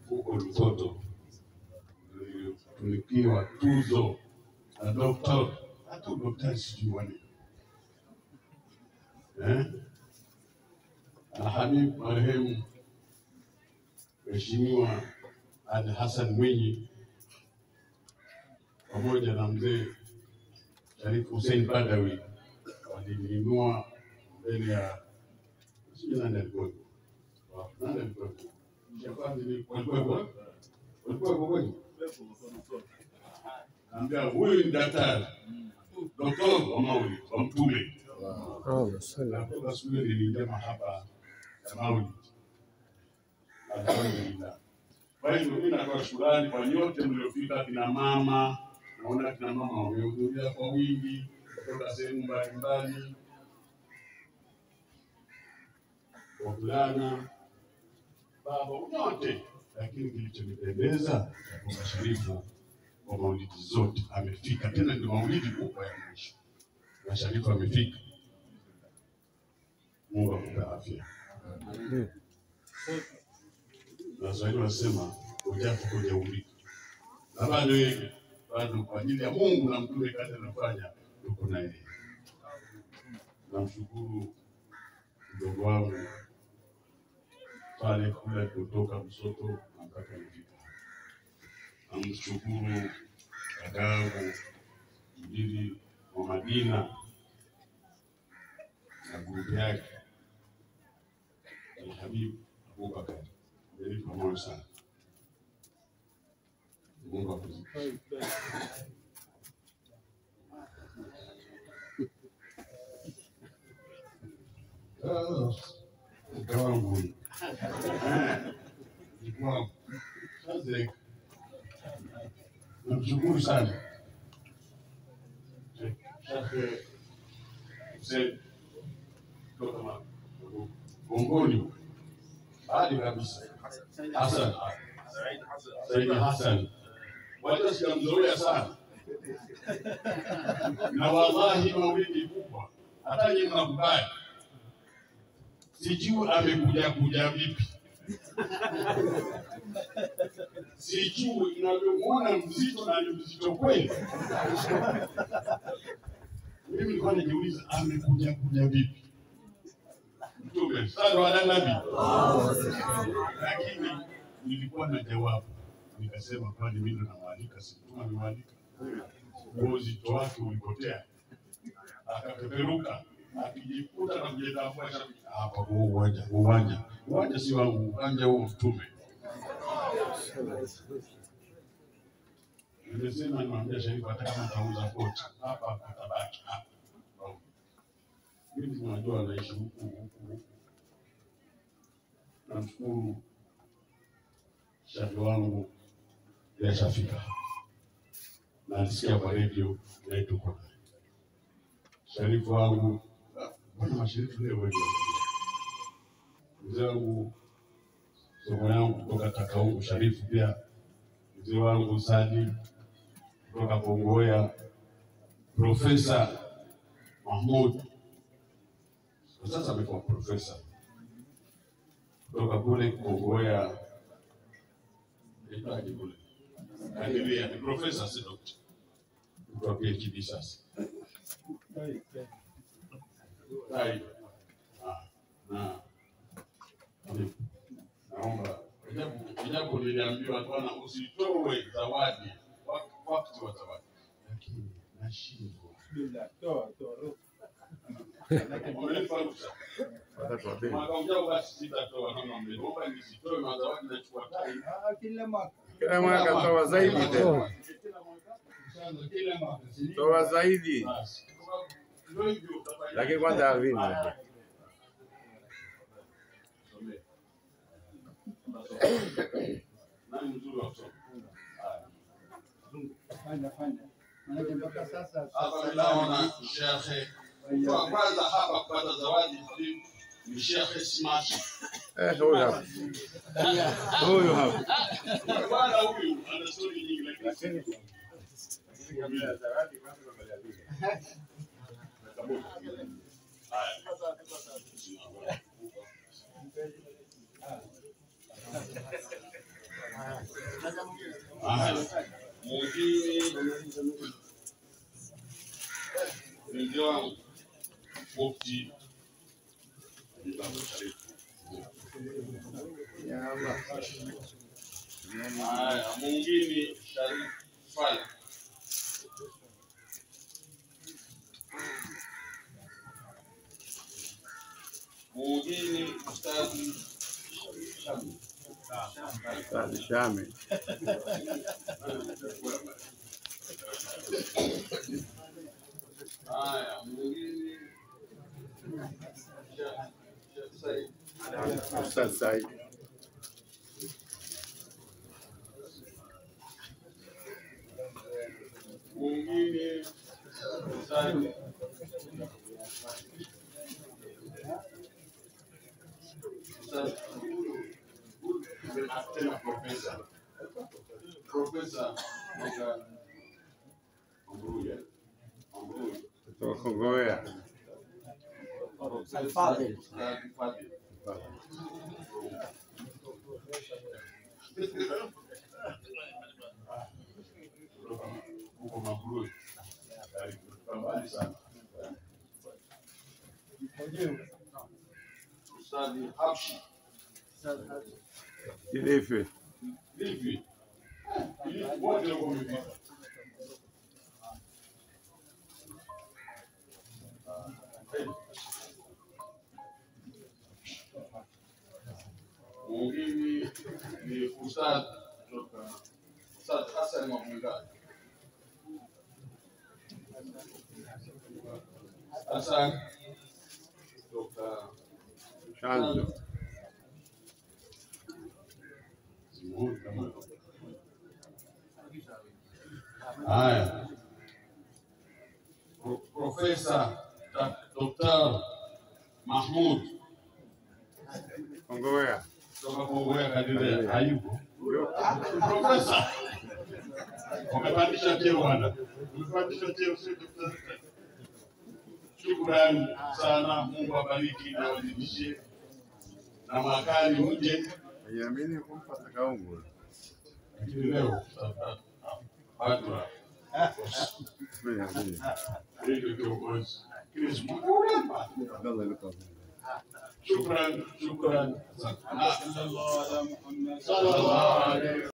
huko Lushoto tulipiwa tuzo na doktor, hata daktari sijui wani Alhabib marehemu Mheshimiwa Ali Hassan Mwinyi pamoja na mzee Sharif Hussein Badawi walininua mbele ya nani alikuwa Ambia huyu ni daktari Dr. wa Maulid wa Mtume. Kwa shule niliingia mahaba ya Maulid. Alhamdulillah. Kwa hiyo mimi natoa shukrani kwa nyote mliofika, kina mama, naona kina mama wamehudhuria kwa wingi kutoka sehemu mbalimbali. Wavulana, baba, wote, lakini kilichonipendeza kwa Sharifu kwa maulidi zote amefika, tena ndio maulidi kubwa ya mwisho na Sharifu amefika. Mungu akupe afya. Na Swahili wasema ujapo kuja ulika, na bado kwa ajili ya Mungu na mtume kazi anafanya, tuko na yeye. Namshukuru mdogo wangu pale kule kutoka Lushoto mpaka nifika. Namshukuru dadangu mdiri wa Madina na grupu yake Alhabib Abubakar. Mimi pamoja sana. Mungu akubariki. Kawangu. Wow. Sasa namshukuru sana. Sasa kutoka Gongoni hadi kabisa Hassan Said Hassan watu sikamzoea sana na wallahi maulidi kubwa hata nyinyi mnakubali, sijui amekuja vipi, sijui inavyomuona mzito na ni mzito kweli. Mimi nilikuwa najiuliza amekuja vipi Mtume sallallahu alaihi wasallam, lakini nilikuwa na jawabu, nikasema kwani mimi ndo namwalika, si Mtume amemwalika? Uzito wake ulipotea, akapeperuka, akijikuta na kujitambua hapa uwanja si wangu, uwanja huu Mtume. Nimesema nimwambia Sharifu hata kama tauza kocha hapa atabaki hapa. Mimi tunajua anaishi huku. Namshukuru shafi wangu yashafika. Na nisikia kwa radio na tuko. Sharifu wangu, bwana masharifu leo wewe. Mzee wangu somo yangu kutoka Takaungu Sharifu pia. Mzee wangu Sadi kutoka Kongoya, Profesa Mahmud sasa amekuwa profesa kutoka kule Kongoya, ndio kule Kandilia, ni profesa si doctor kutoka PhD sasa. Naomba japo niliambiwa bwana usitoe zawadi wakati wa zawadi, lakini nashindwa. Bismillah, toa. Kila mwaka toa zaidi tena. Toa zaidi. Lakini kwanza Alvin. Nani mzuri wa kusoma? Fanya. Maana mpaka sasa naona Sheikh kwa kwanza hapa kupata zawadi ni Sheikh Smash. Huyu hapa. Bwana huyu ana story nyingi lakini zawadi kwanza tunaangalia vile. Haya. Mwingine mzee wangu Mufti mwingine Sharif Fala. Mwingine Ustadhi Shami. Ustadhi Shami. Mwingine Said. Ustadhi Said. Mwingine Ustadhi tena Profesa Kutoka Kongowea. Al-Fadhil. Ustadhi Habshi. Kilifi. Hivi wote wamefika. Mwingine ni Ustadhi Hassan Mwangani. Hassan kutoka Chanzo. Haya, Profesa Dr. Mahmud Kongowea. kutoka Kongowea Kadire hayupo. Profesa umepandisha cheo bwana, umepandisha cheo sio daktari. Shukrani sana, Mungu abariki na wazidishie na mwakani mje. Niamini kumpa Kaungu. Lakini leo watu Niamini. ndio kiongozi. Shukran. Sallallahu alaihi